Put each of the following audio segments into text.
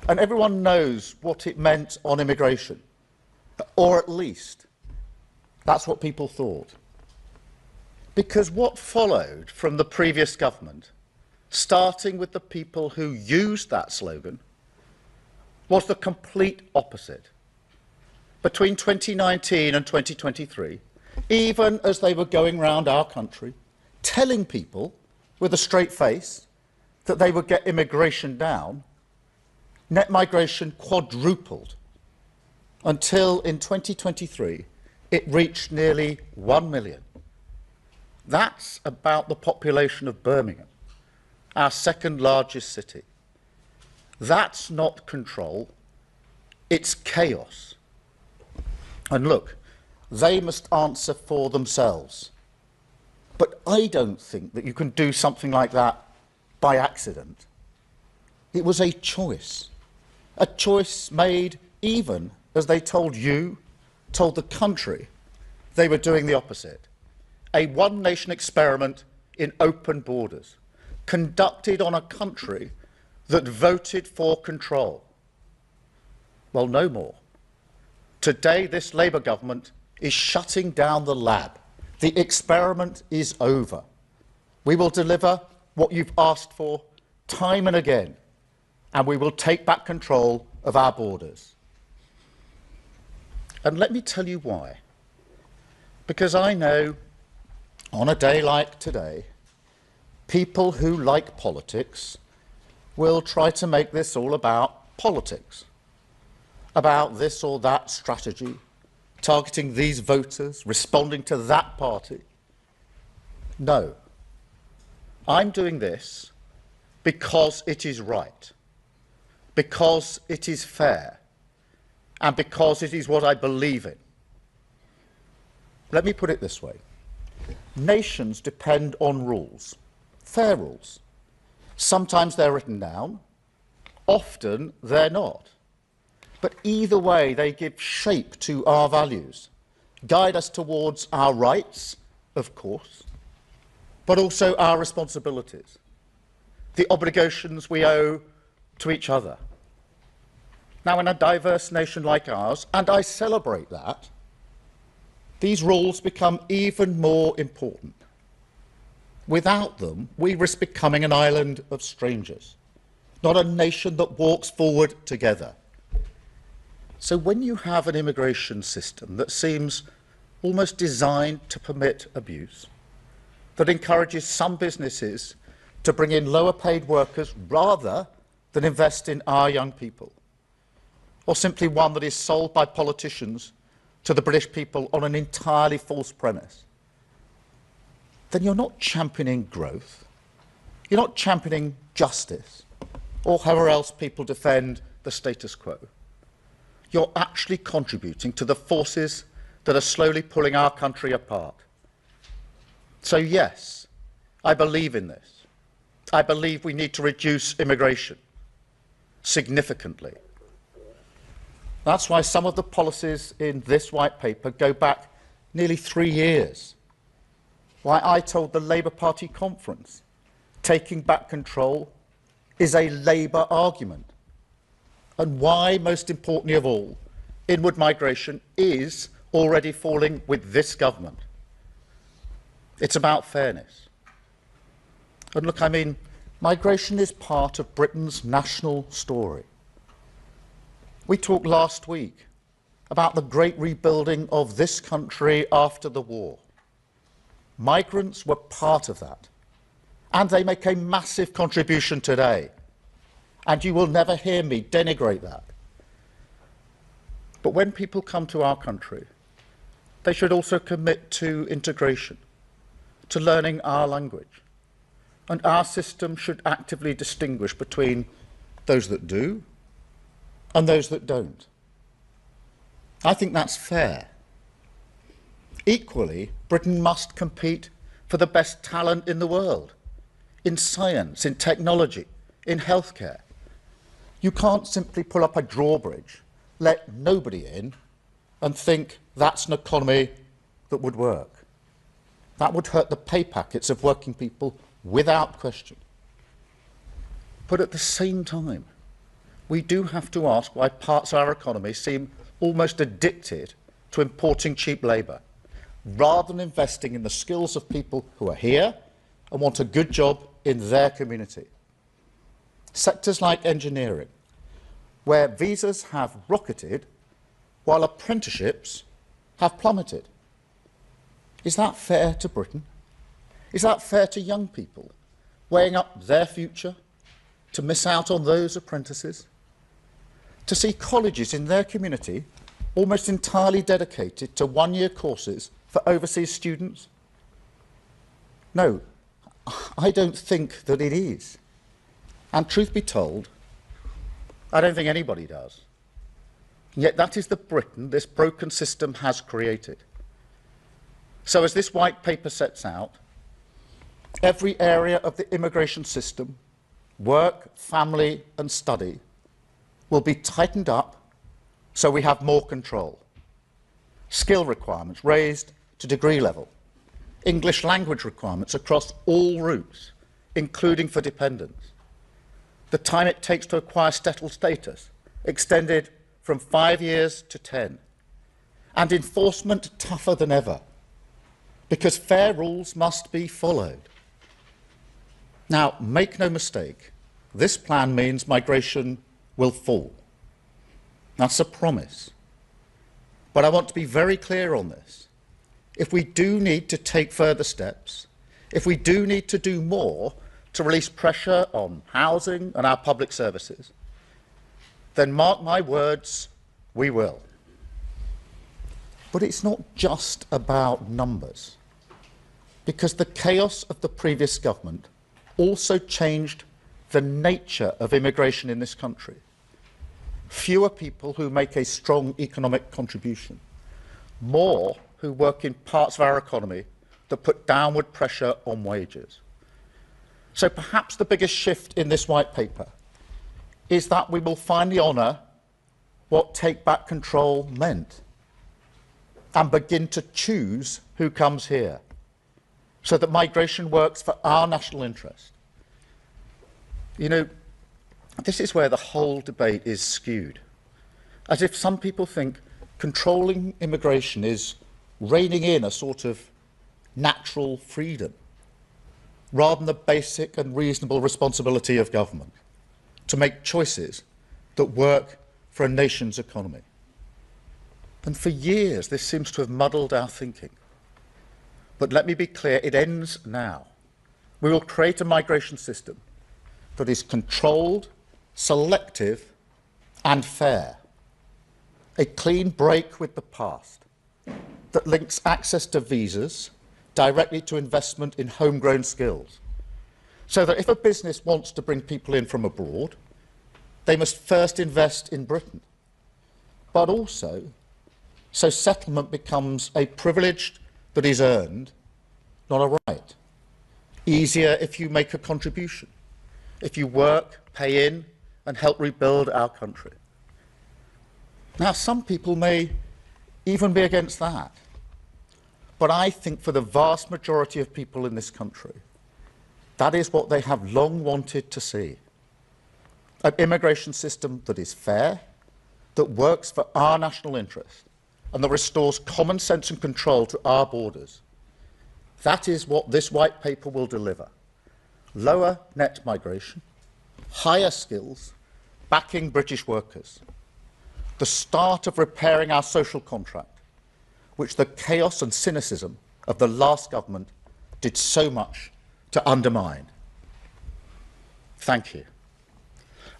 And everyone knows what it meant on immigration, or at least that's what people thought. Because what followed from the previous government, starting with the people who used that slogan, was the complete opposite. Between 2019 and 2023, even as they were going round our country, telling people with a straight face that they would get immigration down, net migration quadrupled until in 2023 it reached nearly 1 million. That's about the population of Birmingham, our second largest city. That's not control, it's chaos. And look, they must answer for themselves. But I don't think that you can do something like that by accident. It was a choice made even as they told you, told the country, they were doing the opposite. A one-nation experiment in open borders, conducted on a country that voted for control. Well, no more. Today, this Labour government is shutting down the lab. The experiment is over. We will deliver what you've asked for time and again, and we will take back control of our borders. And let me tell you why. Because I know, on a day like today, people who like politics will try to make this all about politics, about this or that strategy, targeting these voters, responding to that party. No. I'm doing this because it is right, because it is fair, and because it is what I believe in. Let me put it this way. Nations depend on rules, fair rules. Sometimes they're written down, often they're not. But either way, they give shape to our values, guide us towards our rights, of course, but also our responsibilities, the obligations we owe to each other. Now, in a diverse nation like ours, and I celebrate that, these rules become even more important. Without them, we risk becoming an island of strangers, not a nation that walks forward together. So when you have an immigration system that seems almost designed to permit abuse, that encourages some businesses to bring in lower paid workers rather than invest in our young people, or simply one that is sold by politicians to the British people on an entirely false premise, then you're not championing growth, you're not championing justice, or however else people defend the status quo. You're actually contributing to the forces that are slowly pulling our country apart. So yes, I believe in this. I believe we need to reduce immigration significantly. That's why some of the policies in this white paper go back nearly 3 years. Why I told the Labour Party conference, taking back control is a Labour argument. And why, most importantly of all, inward migration is already falling with this government. It's about fairness. And look, I mean, migration is part of Britain's national story. We talked last week about the great rebuilding of this country after the war. Migrants were part of that, and they make a massive contribution today. And you will never hear me denigrate that. But when people come to our country, they should also commit to integration, to learning our language. And our system should actively distinguish between those that do and those that don't. I think that's fair. Equally, Britain must compete for the best talent in the world, in science, in technology, in healthcare. You can't simply pull up a drawbridge, let nobody in, and think that's an economy that would work. That would hurt the pay packets of working people without question. But at the same time, we do have to ask why parts of our economy seem almost addicted to importing cheap labour, rather than investing in the skills of people who are here and want a good job in their community. Sectors like engineering, where visas have rocketed while apprenticeships have plummeted. Is that fair to Britain? Is that fair to young people, weighing up their future to miss out on those apprentices? To see colleges in their community almost entirely dedicated to one-year courses for overseas students? No, I don't think that it is. And truth be told, I don't think anybody does. Yet that is the Britain this broken system has created. So as this white paper sets out, every area of the immigration system, work, family and study, will be tightened up so we have more control. Skill requirements raised to degree level. English language requirements across all routes, including for dependents. The time it takes to acquire settled status extended from 5 years to 10. And enforcement tougher than ever, because fair rules must be followed. Now, make no mistake, this plan means migration will fall. That's a promise. But I want to be very clear on this. If we do need to take further steps, if we do need to do more to release pressure on housing and our public services, then mark my words, we will. But it's not just about numbers, because the chaos of the previous government also changed the nature of immigration in this country. Fewer people who make a strong economic contribution, more who work in parts of our economy that put downward pressure on wages. So perhaps the biggest shift in this white paper is that we will finally honour what take back control meant and begin to choose who comes here, so that migration works for our national interest. You know, this is where the whole debate is skewed, as if some people think controlling immigration is reining in a sort of natural freedom, rather than the basic and reasonable responsibility of government to make choices that work for a nation's economy. And for years, this seems to have muddled our thinking. But let me be clear, it ends now. We will create a migration system that is controlled, selective and fair. A clean break with the past that links access to visas directly to investment in homegrown skills, so that if a business wants to bring people in from abroad, they must first invest in Britain, but also so settlement becomes a privilege that is earned, not a right. Easier if you make a contribution, if you work, pay in and help rebuild our country. Now, some people may even be against that, but I think for the vast majority of people in this country, that is what they have long wanted to see. An immigration system that is fair, that works for our national interest, and that restores common sense and control to our borders. That is what this white paper will deliver. Lower net migration, higher skills, backing British workers. The start of repairing our social contract, which the chaos and cynicism of the last government did so much to undermine. Thank you.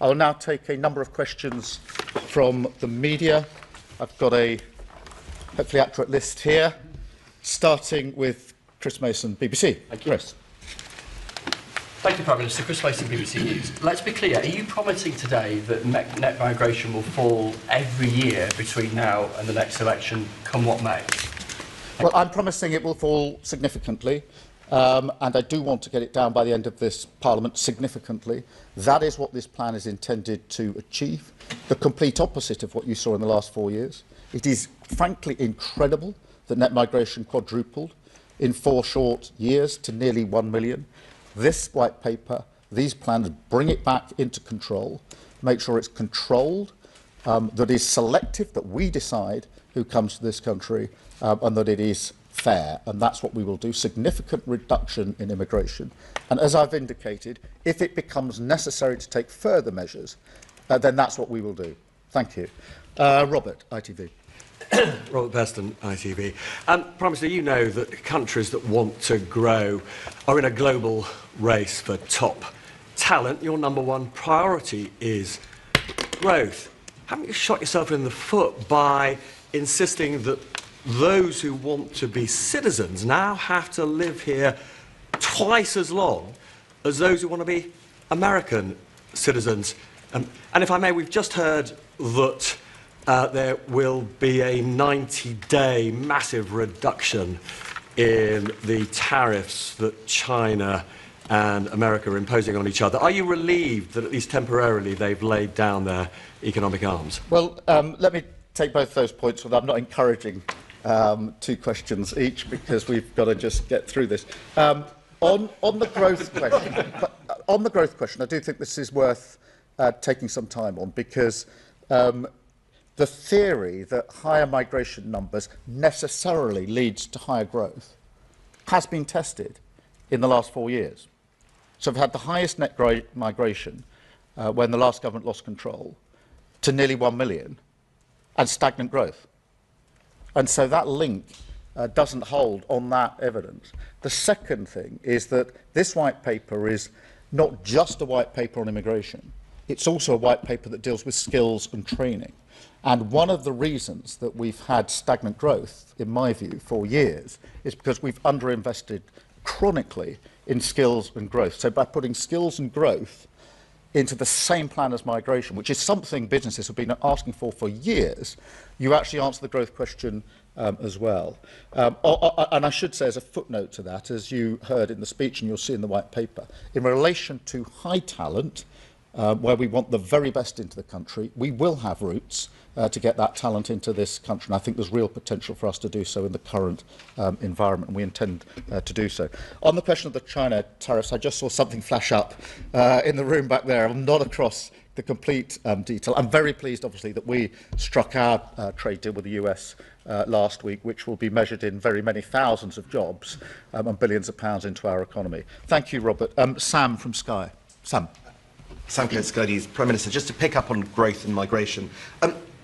I will now take a number of questions from the media. I've got a hopefully accurate list here, starting with Chris Mason, BBC. Thank you. Chris. Thank you, Prime Minister. Chris Mason, BBC News. Let's be clear, are you promising today that net migration will fall every year between now and the next election, come what may? Well, I'm promising it will fall significantly, and I do want to get it down by the end of this Parliament significantly. That is what this plan is intended to achieve, the complete opposite of what you saw in the last 4 years. It is frankly incredible that net migration quadrupled in 4 short years to nearly 1 million. This white paper, these plans bring it back into control. make sure it's controlled, that is selective, that we decide who comes to this country, and that it is fair. And that's what we will do, significant reduction in immigration. And as I've indicated, if it becomes necessary to take further measures, then that's what we will do. Thank you. Robert, ITV. Robert Beston, ITV. Prime Minister, you know that countries that want to grow are in a global race for top talent. Your number one priority is growth. Haven't you shot yourself in the foot by insisting that those who want to be citizens now have to live here twice as long as those who want to be American citizens? And if I may, we've just heard that there will be a 90-day massive reduction in the tariffs that China and America are imposing on each other. Are you relieved that at least temporarily they've laid down their economic arms? Well, let me take both those points. I'm not encouraging two questions each because we've got to just get through this. On the growth question, on the growth question, I do think this is worth taking some time on because the theory that higher migration numbers necessarily leads to higher growth has been tested in the last 4 years. So we've had the highest net migration when the last government lost control to nearly 1 million and stagnant growth. And so that link doesn't hold on that evidence. The second thing is that this white paper is not just a white paper on immigration, it's also a white paper that deals with skills and training. And one of the reasons that we've had stagnant growth, in my view, for years, is because we've underinvested chronically in skills and growth. So by putting skills and growth into the same plan as migration, which is something businesses have been asking for years, you actually answer the growth question as well. And I should say, as a footnote to that, as you heard in the speech and you'll see in the white paper, in relation to high talent, where we want the very best into the country, we will have routes to get that talent into this country. And I think there's real potential for us to do so in the current environment, and we intend to do so. On the question of the China tariffs, I just saw something flash up in the room back there. I'm not across the complete detail. I'm very pleased, obviously, that we struck our trade deal with the US last week, which will be measured in very many thousands of jobs and billions of pounds into our economy. Thank you, Robert. Sam from Sky. Sam. Sam Coates, Sky News. Prime Minister, just to pick up on growth and migration,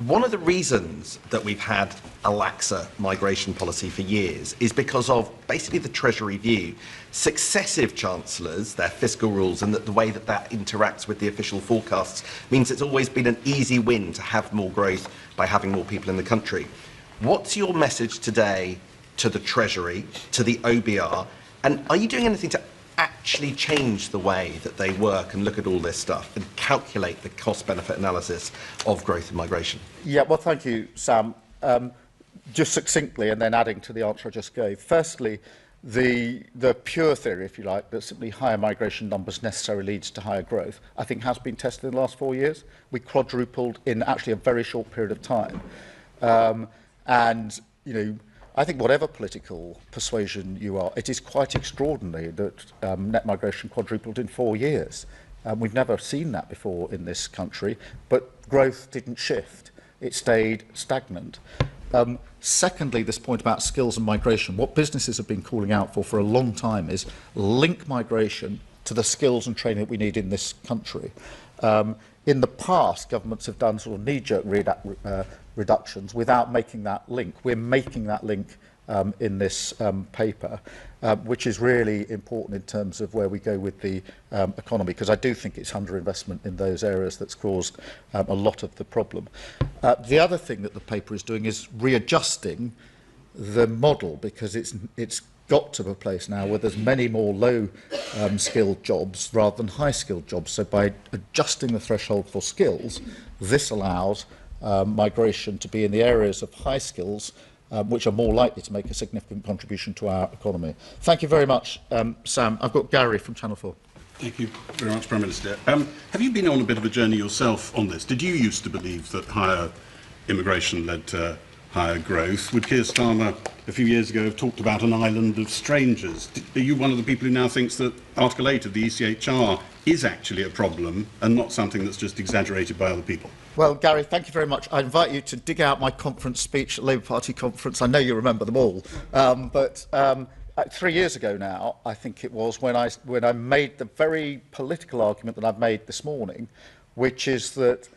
one of the reasons that we've had a laxer migration policy for years is because of basically the Treasury view. Successive chancellors, their fiscal rules, and the way that that interacts with the official forecasts means it's always been an easy win to have more growth by having more people in the country. What's your message today to the Treasury, to the OBR, and are you doing anything to actually change the way that they work and look at all this stuff and calculate the cost-benefit analysis of growth and migration? Yeah, well, thank you, Sam. Just succinctly, and then adding to the answer I just gave. Firstly, the pure theory, if you like, that simply higher migration numbers necessarily leads to higher growth, I think has been tested in the last 4 years. We quadrupled in actually a very short period of time. And, you know, I think whatever political persuasion you are, it is quite extraordinary that net migration quadrupled in 4 years. We've never seen that before in this country, but growth didn't shift. It stayed stagnant. Secondly, this point about skills and migration, what businesses have been calling out for a long time is link migration to the skills and training that we need in this country. In the past, governments have done sort of knee-jerk reductions without making that link. We're making that link in this paper, which is really important in terms of where we go with the economy, because I do think it's underinvestment in those areas that's caused a lot of the problem. The other thing that the paper is doing is readjusting the model, because it's got to a place now where there's many more low skilled jobs rather than high skilled jobs. So by adjusting the threshold for skills, this allows migration to be in the areas of high skills, which are more likely to make a significant contribution to our economy. Thank you very much, Sam. I've got Gary from Channel 4. Thank you very much, Prime Minister. Have you been on a bit of a journey yourself on this? Did you used to believe that higher immigration led to higher growth. Would Keir Starmer a few years ago have talked about an island of strangers? Are you one of the people who now thinks that Article 8 of the ECHR is actually a problem and not something that's just exaggerated by other people? Well, Gary, thank you very much. I invite you to dig out my conference speech at Labour Party conference. I know you remember them all. But 3 years ago now, I think it was, when I made the very political argument that I've made this morning, which is that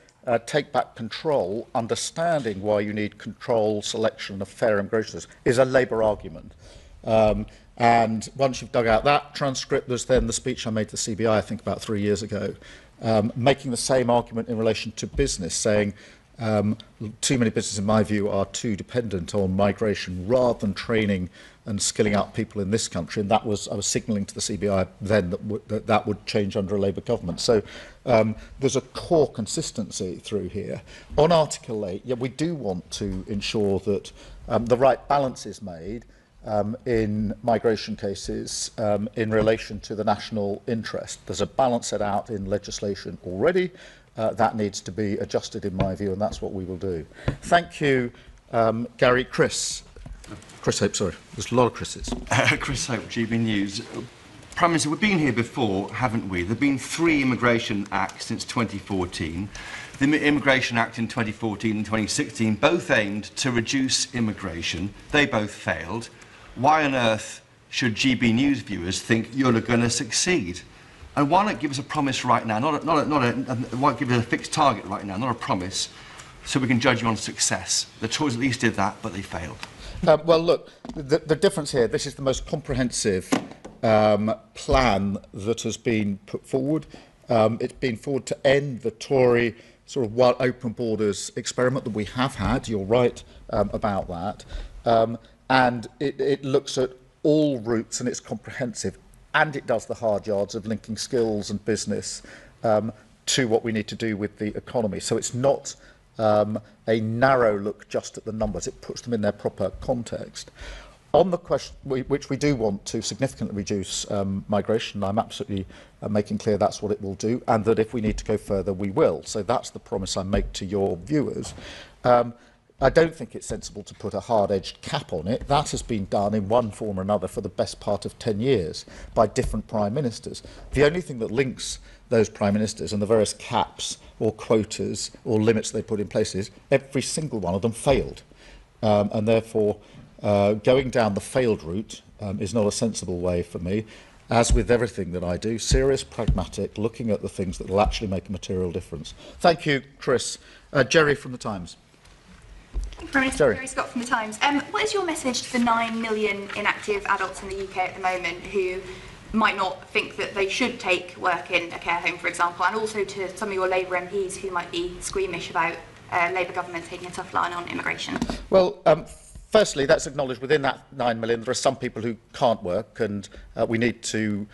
take back control, understanding why you need control, selection of fair immigration is a Labour argument. And once you've dug out that transcript, there's then the speech I made to the CBI, I think about 3 years ago, making the same argument in relation to business, saying too many businesses, in my view, are too dependent on migration rather than training and skilling up people in this country. And I was signalling to the CBI then that would change under a Labour government. So there's a core consistency through here. On Article 8, yeah, we do want to ensure that the right balance is made in migration cases in relation to the national interest. There's a balance set out in legislation already. That needs to be adjusted, in my view, and that's what we will do. Thank you, Gary. Chris Hope, sorry. There's a lot of Chris's. Chris Hope, GB News. Prime Minister, we've been here before, haven't we? There have been 3 Immigration Acts since 2014. The Immigration Act in 2014 and 2016 both aimed to reduce immigration. They both failed. Why on earth should GB News viewers think you're going to succeed? And why not give us a promise right now? Why give us a fixed target right now, not a promise, so we can judge you on success? The Tories at least did that, but they failed. Well, look, the difference here, this is the most comprehensive plan that has been put forward. It's been forward to end the Tory sort of open borders experiment that we have had. You're right about that. And it looks at all routes, and it's comprehensive, and it does the hard yards of linking skills and business to what we need to do with the economy. So it's not a narrow look just at the numbers. It puts them in their proper context. On the question, which we do want to significantly reduce migration, I'm absolutely making clear that's what it will do, and that if we need to go further, we will. So that's the promise I make to your viewers. I don't think it's sensible to put a hard-edged cap on it. That has been done in one form or another for the best part of 10 years by different prime ministers. The only thing that links those prime ministers and the various caps or quotas or limits they put in place is every single one of them failed. And therefore, going down the failed route is not a sensible way for me. As with everything that I do, serious, pragmatic, looking at the things that will actually make a material difference. Thank you, Chris. Jerry from The Times. Prime Minister Jerry Scott from The Times. What is your message to the 9 million inactive adults in the UK at the moment who might not think that they should take work in a care home, for example, and also to some of your Labour MPs who might be squeamish about Labour government taking a tough line on immigration? Well, firstly, that's acknowledged within that 9 million there are some people who can't work, and we need to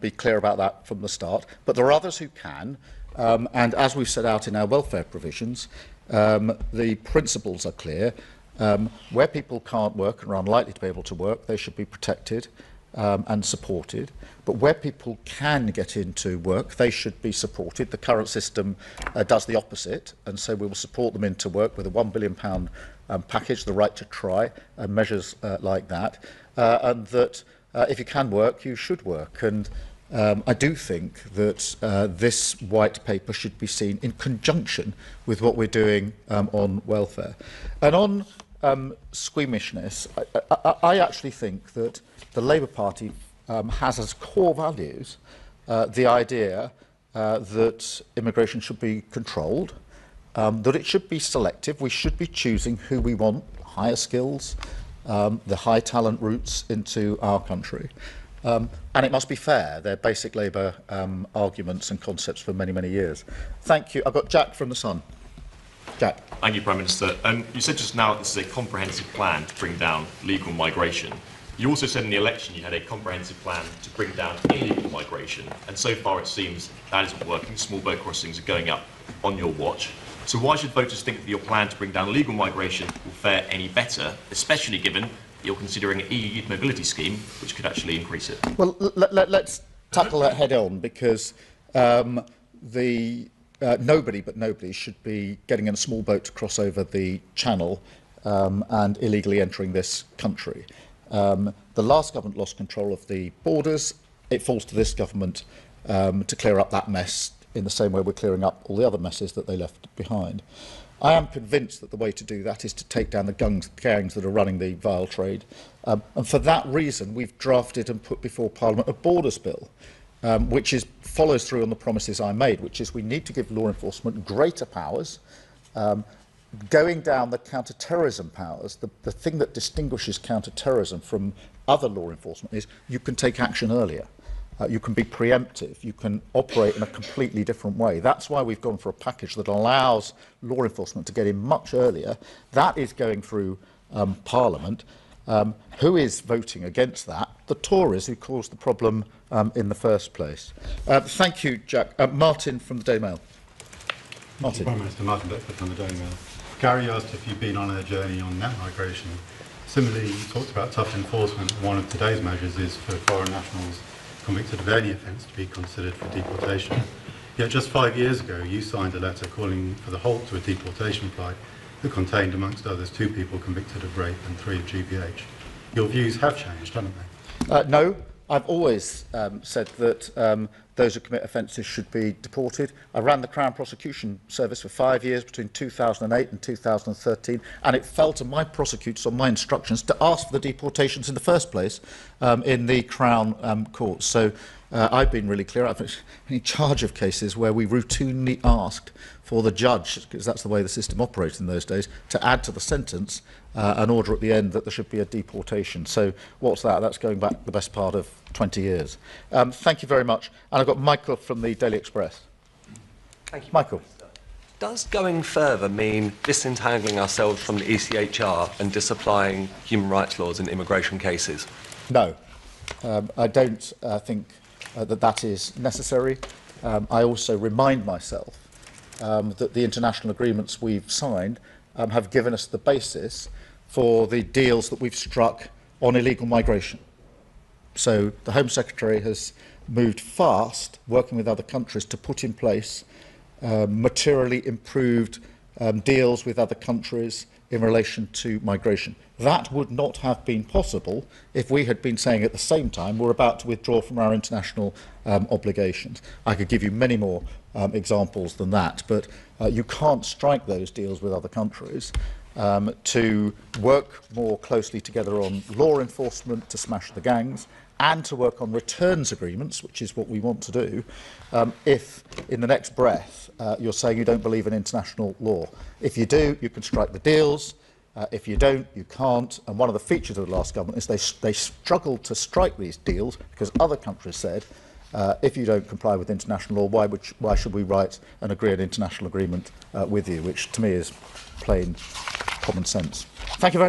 be clear about that from the start. But there are others who can, and as we've set out in our welfare provisions, the principles are clear. Where people can't work and are unlikely to be able to work, they should be protected and supported. But where people can get into work, they should be supported. The current system does the opposite, and so we will support them into work with a £1 billion package, the right to try, and measures like that. And that if you can work, you should work. And I do think that this white paper should be seen in conjunction with what we're doing on welfare. And on squeamishness, I actually think that the Labour Party has as core values the idea that immigration should be controlled, that it should be selective. We should be choosing who we want, higher skills, the high talent routes into our country. And it must be fair. They're basic Labour arguments and concepts for many, many years. Thank you. I've got Jack from The Sun. Jack. Thank you, Prime Minister. You said just now that this is a comprehensive plan to bring down legal migration. You also said in the election you had a comprehensive plan to bring down illegal migration. And so far it seems that isn't working. Small boat crossings are going up on your watch. So why should voters think that your plan to bring down legal migration will fare any better, especially given you're considering an EU youth mobility scheme, which could actually increase it? Well, let's tackle that head on, because nobody should be getting in a small boat to cross over the channel and illegally entering this country. The last government lost control of the borders. It falls to this government to clear up that mess in the same way we're clearing up all the other messes that they left behind. I am convinced that the way to do that is to take down the gangs that are running the vile trade. And for that reason, we've drafted and put before Parliament a borders bill, which follows through on the promises I made, which is we need to give law enforcement greater powers, going down the counter-terrorism powers. The thing that distinguishes counter-terrorism from other law enforcement is you can take action earlier. You can be preemptive. You can operate in a completely different way. That's why we've gone for a package that allows law enforcement to get in much earlier. That is going through Parliament. Who is voting against that? The Tories, who caused the problem in the first place. Thank you, Jack. Martin from the Daily Mail. Martin. Prime Minister Martin Beckford from the Daily Mail. Gary asked if you've been on a journey on net migration. Similarly, you talked about tough enforcement. One of today's measures is for foreign nationals convicted of any offence to be considered for deportation. Yet just 5 years ago, you signed a letter calling for the halt to a deportation flight that contained, amongst others, 2 people convicted of rape and 3 of GBH. Your views have changed, haven't they? No, I've always said that those who commit offences should be deported. I ran the Crown Prosecution Service for 5 years, between 2008 and 2013, and it fell to my prosecutors on my instructions to ask for the deportations in the first place in the Crown courts. So I've been really clear. I've been in charge of cases where we routinely asked for the judge, because that's the way the system operated in those days, to add to the sentence an order at the end that there should be a deportation. So what's that? That's going back the best part of 20 years. Thank you very much. And I've got Michael from the Daily Express. Thank you. Michael. Does going further mean disentangling ourselves from the ECHR and disapplying human rights laws in immigration cases? No. I don't think that is necessary. I also remind myself that the international agreements we've signed have given us the basis for the deals that we've struck on illegal migration. So the Home Secretary has moved fast, working with other countries, to put in place materially improved deals with other countries in relation to migration. That would not have been possible if we had been saying at the same time we're about to withdraw from our international obligations. I could give you many more examples than that, but you can't strike those deals with other countries to work more closely together on law enforcement to smash the gangs, and to work on returns agreements, which is what we want to do, if in the next breath you're saying you don't believe in international law. If you do, you can strike the deals. If you don't, you can't. And one of the features of the last government is they struggled to strike these deals because other countries said, if you don't comply with international law, why should we write and agree an international agreement with you, which to me is plain common sense. Thank you very much.